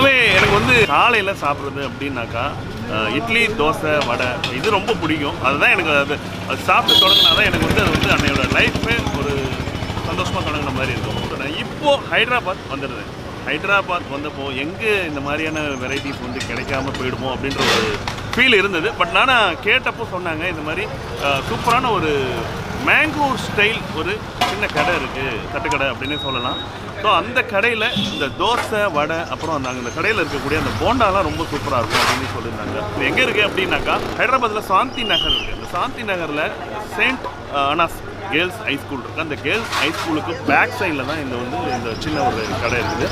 பொதுவாகவே எனக்கு வந்து காலையில் சாப்பிட்றது அப்படின்னாக்கா இட்லி தோசை வடை இது ரொம்ப பிடிக்கும். அதுதான் எனக்கு அது சாப்பிட்டு தொடங்கினா தான் எனக்கு வந்து அது வந்து அன்னையோட லைஃபே ஒரு சந்தோஷமாக தொடங்கின மாதிரி இருக்கும். நான் இப்போது ஹைதராபாத் வந்துடுறேன். ஹைதராபாத் வந்தப்போ எங்கே இந்த மாதிரியான வெரைட்டிஸ் வந்து கிடைக்காம போயிடுமோ அப்படின்ற ஒரு ஃபீல் இருந்தது. பட் நான் கேட்டப்போ சொன்னாங்க இந்த மாதிரி சூப்பரான ஒரு மேங்களூர் ஸ்டைல் ஒரு சின்ன கடை இருக்குது, தட்டுக்கடை அப்படின்னே சொல்லலாம். ஸோ அந்த கடையில் இந்த தோசை வடை அப்புறம் அந்த கடையில் இருக்கக்கூடிய அந்த போண்டாலாம் ரொம்ப சூப்பராக இருக்கும் அப்படின்னு சொல்லியிருந்தாங்க. இது எங்கே இருக்குது அப்படின்னாக்கா ஹைதராபாத்தில் சாந்தி நகர் இருக்குது. அந்த சாந்தி நகரில் Saint Anas girls high school இருக்குது. அந்த கேர்ள்ஸ் ஹை ஸ்கூலுக்கு பேக் சைடில் தான் இந்த சின்ன ஒரு கடை இருக்குது.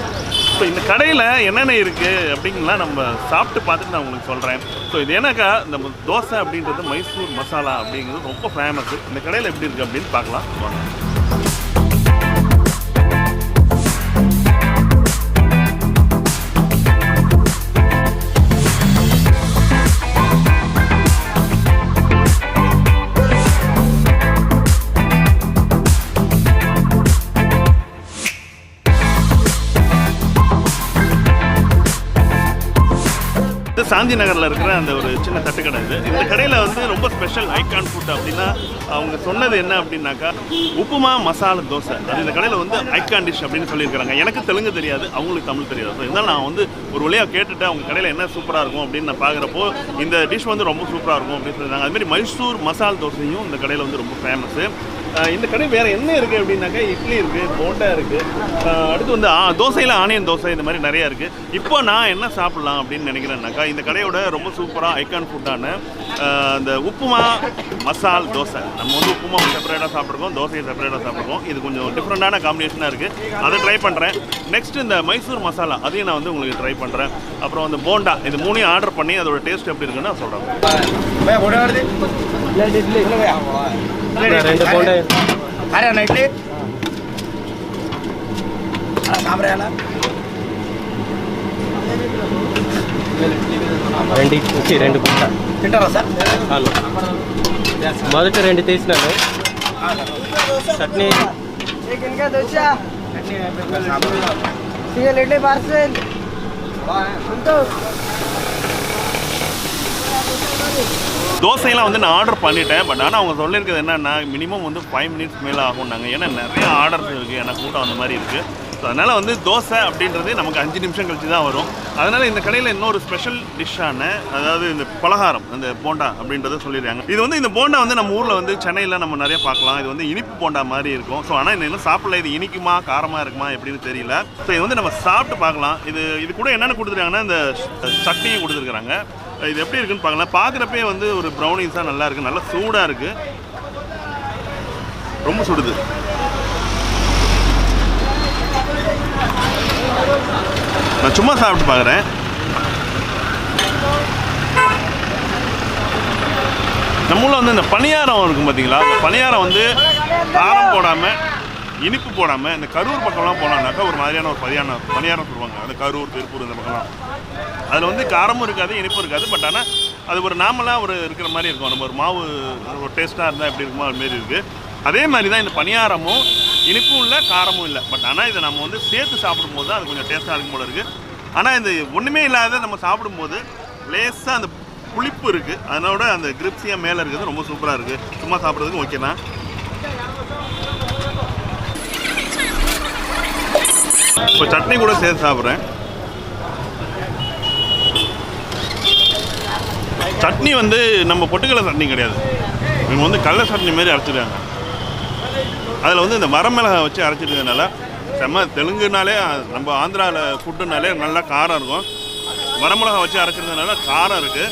ஸோ இந்த கடையில் என்னென்ன இருக்குது அப்படிங்கலாம் நம்ம சாப்பிட்டு பார்த்துட்டு நான் உங்களுக்கு சொல்கிறேன். ஸோ இது ஏன்னாக்கா இந்த தோசை அப்படின்றது மைசூர் மசாலா அப்படிங்கிறது ரொம்ப ஃபேமஸ். இந்த கடையில் எப்படி இருக்குது அப்படின்னு பார்க்கலாம் வாங்க. சாந்தி நகரில் இருக்கிற அந்த ஒரு சின்ன தட்டுக்கடை இது. இந்த கடையில் வந்து ரொம்ப ஸ்பெஷல் ஐகான் ஃபுட் அப்படின்னா அவங்க சொன்னது என்ன அப்படின்னாக்கா உப்புமா மசாலா தோசை. அது இந்த கடையில் வந்து ஐகான் டிஷ் அப்படின்னு சொல்லியிருக்காங்க. எனக்கு தெலுங்கு தெரியாது, அவங்களுக்கு தமிழ் தெரியாது. ஸோ இருந்தாலும் நான் வந்து ஒரு வழியாக கேட்டுட்டு அவங்க கடையில் என்ன சூப்பராக இருக்கும் அப்படின்னு நான் பார்க்குறப்போ இந்த டிஷ் வந்து ரொம்ப சூப்பராக இருக்கும் அப்படின்னு சொல்லியிருக்காங்க. அதுமாதிரி மைசூர் மசால் தோசையும் இந்த கடையில் வந்து ரொம்ப ஃபேமஸ்ஸு. இந்த கடை வேறு என்ன இருக்குது அப்படின்னாக்கா இட்லி இருக்குது, போண்டா இருக்குது, அடுத்து வந்து தோசையில் ஆனியன் தோசை இந்த மாதிரி நிறையா இருக்குது. இப்போ நான் என்ன சாப்பிட்லாம் அப்படின்னு நினைக்கிறேன்னாக்கா இந்த கடையோட ரொம்ப சூப்பராக ஐகான் ஃபுட்டான இந்த உப்புமா மசால் தோசை. நம்ம வந்து உப்புமா செப்பரேட்டாக சாப்பிட்ருக்கோம், தோசையை செப்பரேட்டாக சாப்பிட்ருக்கோம். இது கொஞ்சம் டிஃப்ரெண்ட்டான காம்பினேஷனாக இருக்குது, அதை ட்ரை பண்ணுறேன். நெக்ஸ்ட்டு இந்த மைசூர் மசாலா அதையும் நான் வந்து உங்களுக்கு ட்ரை பண்ணுறேன். அப்புறம் அந்த போண்டா இது மூணையும் ஆர்டர் பண்ணி அதோட டேஸ்ட் எப்படி இருக்குன்னு நான் சொல்கிறேன். ரெண்டு போண்டா அரை இட்லி சாம்பிராயல రెండు పోండా తింటారా సార్? మొదట రెండు తీసినాను. చట్నీ ఇడ్లీ పార్సల్ தோசையெல்லாம் வந்து நான் ஆர்டர் பண்ணிட்டேன். பட் ஆனால் அவங்க சொல்லியிருக்கிறது என்னென்னா மினிமம் வந்து 5 மினிட்ஸ் மேலே ஆகும்னாங்க. ஏன்னா நிறைய ஆர்டர்ஸ் இருக்குது, ஏன்னா கூட்டம் அந்த மாதிரி இருக்குது. ஸோ அதனால் வந்து தோசை அப்படின்றது நமக்கு 5 நிமிஷம் கழிச்சு தான் வரும். அதனால் இந்த கடையில் இன்னொரு ஸ்பெஷல் டிஷ்ஷான அதாவது இந்த பலகாரம் இந்த போண்டா அப்படின்றத சொல்லிடுறாங்க. இது வந்து இந்த போண்டா வந்து நம்ம ஊரில் வந்து சென்னையில் நம்ம நிறைய பார்க்கலாம். இது வந்து இனிப்பு போண்டா மாதிரி இருக்கும். ஸோ ஆனால் இன்னும் சாப்பிடல, இது இனிக்குமா காரமாக இருக்குமா எப்படின்னு தெரியல. ஸோ இது வந்து நம்ம சாப்பிட்டு பார்க்கலாம். இது கூட என்னென்ன கொடுத்துருக்காங்கன்னா இந்த சட்னியும் கொடுத்துருக்குறாங்க. இது எப்படி இருக்குன்னு பார்க்கலாம். பார்க்குறப்பே வந்து ஒரு ப்ரௌனிஸாக நல்லா இருக்குது, நல்லா சூடாக இருக்குது, ரொம்ப சுடுது. நான் சும்மா சாப்பிட்டு பார்க்குறேன். நம்ம ஊரில் வந்து இந்த பணியாரம் இருக்கும் பார்த்தீங்களா, இந்த பணியாரம் வந்து காரம் போடாமல் இனிப்பு போடாமல் இந்த கரூர் பக்கம்லாம் போனான்னாக்கா ஒரு மாதிரியான ஒரு பணியாரம் சொல்லுவாங்க. அந்த கரூர் திருப்பூர் இந்த பக்கம்லாம் அதில் வந்து காரமும் இருக்காது இனிப்பும் இருக்காது. பட் ஆனால் அது ஒரு நார்மலாக ஒரு இருக்கிற மாதிரி இருக்கும். நம்ம ஒரு மாவு ஒரு டேஸ்ட்டாக இருந்தால் எப்படி இருக்குமோ அதுமாரி இருக்குது. அதே மாதிரி தான் இந்த பணியாரமும் இனிப்பும் இல்லை காரமும் இல்லை. பட் ஆனால் இதை நம்ம வந்து சேர்த்து சாப்பிடும்போது தான் அது கொஞ்சம் டேஸ்ட்டாக இருக்கும் போல இருக்குது. ஆனால் இது ஒன்றுமே இல்லாத நம்ம சாப்பிடும்போது லேசாக அந்த புளிப்பு இருக்குது, அதனோட அந்த கிரிப்ஸியாக மேலே இருக்குது, ரொம்ப சூப்பராக இருக்குது. சும்மா சாப்பிட்றதுக்கு ஓகே தான். இப்போ சட்னி கூட சேர்த்து சாப்பிட்றேன். சட்னி வந்து நம்ம பொட்டுக்கடலை சட்னி கிடையாது, இவங்க வந்து கடலை சட்னி மாரி அரைச்சிருக்காங்க. அதில் வந்து இந்த வரமிளகாய் வச்சு அரைச்சிருக்கிறதுனால செம்ம. தெலுங்குனாலே நம்ம ஆந்திராவில் ஃபுட்டுனாலே நல்லா காரம் இருக்கும். வரமிளகாய் வச்சு அரைச்சிருந்ததுனால காரம் இருக்குது.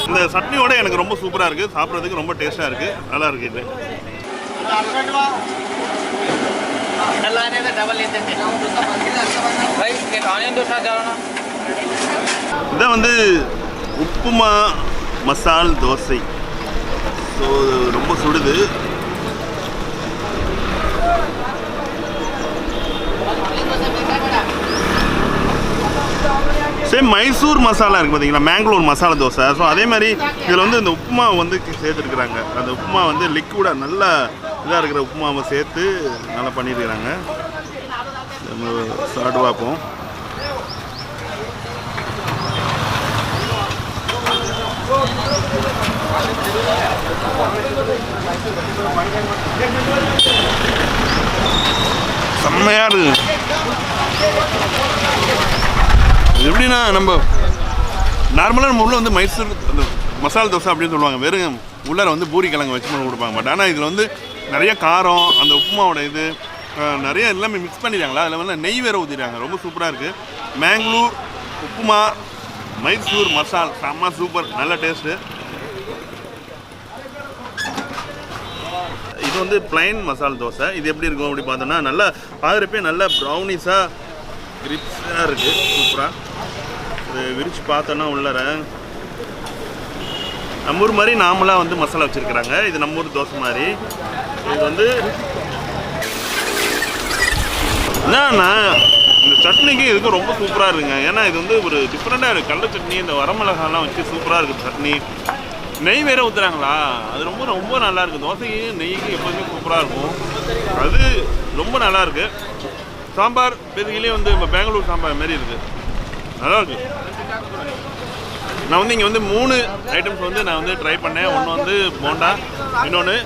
இந்த சட்னியோட எனக்கு ரொம்ப சூப்பராக இருக்குது, சாப்பிட்றதுக்கு ரொம்ப டேஸ்ட்டாக இருக்குது, நல்லா இருக்குது. இதான் வந்து உப்புமா மசால் தோசை. ஸோ ரொம்ப சுடுது. சேம் மைசூர் மசாலா இருக்குது பார்த்தீங்களா, மேங்களூர் மசாலா தோசை. ஸோ அதே மாதிரி இதில் வந்து இந்த உப்புமா வந்து சேர்த்துருக்குறாங்க. அந்த உப்புமா வந்து லிக்விடாக நல்லா இதாக இருக்கிற உப்புமாவை சேர்த்து நல்லா பண்ணியிருக்கிறாங்க. நம்ம சாப்பிட்டு பார்ப்போம். செம்மையாக இருக்குது. இது எப்படின்னா நம்ம நார்மலாக நம்ம உள்ள வந்து மைசூர் அந்த மசாலா தோசை அப்படின்னு சொல்லுவாங்க, வெறும் உள்ளார வந்து பூரி கிழங்கு வச்சு கொடுப்பாங்க. பட் ஆனால் இதில் வந்து நிறைய காரம், அந்த உப்புமாவோட இது நிறைய எல்லாமே மிக்ஸ் பண்ணிடுறாங்களா. அதில் வந்து நெய் வேற ஊற்றிடுறாங்க. ரொம்ப சூப்பராக இருக்குது. மேங்களூர் உப்புமா மைசூர் மசால் செம்ம சூப்பர், நல்ல டேஸ்ட்டு. இது வந்து பிளைன் மசால் தோசை. இது எப்படி இருக்கும் அப்படி பார்த்தோன்னா நல்லா பார்க்குறப்பே நல்லா ப்ரௌனிஸாக கிரிப்ஸாக இருக்குது, சூப்பராக. இது விரித்து பார்த்தோன்னா உள்ளார நம்ம ஊர் மாதிரி நாமளாக வந்து மசாலா வச்சுருக்குறாங்க. இது நம்ம ஊர் தோசை மாதிரி. இது வந்து என்னன்னா இந்த சட்னிக்கு இதுக்கும் ரொம்ப சூப்பராக இருக்குங்க. ஏன்னா இது வந்து ஒரு டிஃப்ரெண்ட்டாக இருக்குது. கடலை சட்னி, இந்த வரமிளகாலாம் வச்சு சூப்பராக இருக்குது சட்னி. நெய் வேற ஊற்றுறாங்களா, அது ரொம்ப ரொம்ப நல்லா இருக்குது. தோசைக்கு நெய்க்கு எப்போதுமே சூப்பராக இருக்கும். அது ரொம்ப நல்லா இருக்குது. சாம்பார் பேசிக்கிலே வந்து நம்ம பெங்களூர் சாம்பார் மாரி இருக்குது, நல்லா இருக்குது. நான் வந்து இங்கே வந்து 3 ஐட்டம்ஸ் வந்து நான் வந்து ட்ரை பண்ணேன். ஒன்று வந்து போண்டா, இன்னொன்று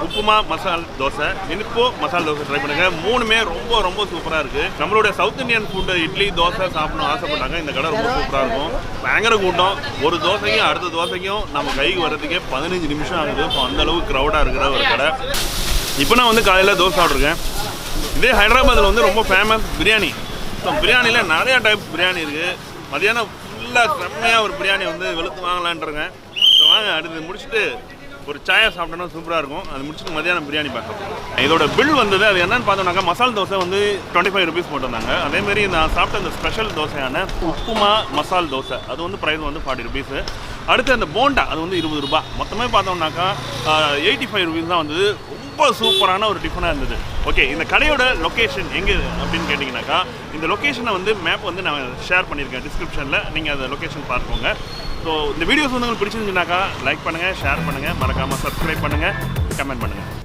உப்புமா மசால் தோசை, இனிப்போ மசால் தோசை ட்ரை பண்ணுங்க. 3மே ரொம்ப ரொம்ப சூப்பராக இருக்குது. நம்மளுடைய south Indian food idli dosa சாப்பிடணும் ஆசைப்பட்டாங்க. இந்த கடை ரொம்ப சூப்பராக இருக்கும். பயங்கர கூட்டம். ஒரு தோசைக்கும் அடுத்த தோசைக்கும் நம்ம கைக்கு வர்றதுக்கே 15 நிமிஷம் ஆகுது. இப்போ அந்தளவுக்கு க்ரௌடாக இருக்கிற ஒரு கடை. இப்போ நான் வந்து காலையில் தோசை சாப்பிட்ருக்கேன். இதே ஹைதராபாத்தில் வந்து ரொம்ப ஃபேமஸ் பிரியாணி. ஸோ பிரியாணியில் நிறையா டைப்ஸ் பிரியாணி இருக்குது. மதியானம் ஃபுல்லாக செம்மையாக ஒரு பிரியாணி வந்து வெளுத்து வாங்கலான்ட்டுருங்க. ஸோ வாங்க, அடுத்து முடிச்சுட்டு ஒரு சாயா சாப்பிட்டோன்னா சூப்பராக இருக்கும். அது முடிச்சுட்டு மதியானம் பிரியாணி பார்க்கலாம். இதோட பில் வந்தது அது என்னன்னு பார்த்தோம்னாக்கா மசால் தோசை வந்து 25 ருபீஸ் போட்டிருந்தாங்க. அதேமாரி நான் சாப்பிட்ட அந்த ஸ்பெஷல் தோசையான உப்புமா மசால் தோசை அது வந்து ப்ரைஸ் வந்து 40 ருபீஸு. அடுத்து அந்த போண்டா அது வந்து 20 ரூபா. மொத்தமே பார்த்தோம்னாக்கா 85 ருபீஸ் தான் வந்தது. ரொம்ப சூப்பரான ஒரு டிஃபனாக இருந்தது. ஓகே, இந்த கடையோட லொக்கேஷன் எங்கே அப்படின்னு கேட்டிங்கனாக்கா இந்த லொக்கேஷனை வந்து மேப் வந்து நான் ஷேர் பண்ணியிருக்கேன் டிஸ்கிரிப்ஷனில். நீங்கள் அந்த லொக்கேஷன் பார்த்துக்கோங்க. ஸோ இந்த வீடியோஸ் வந்து உங்களுக்கு பிடிச்சிருந்துச்சுனாக்கா லைக் பண்ணுங்கள், ஷேர் பண்ணுங்கள், மறக்காமல் சப்ஸ்கிரைப் பண்ணுங்கள், கமெண்ட் பண்ணுங்கள்.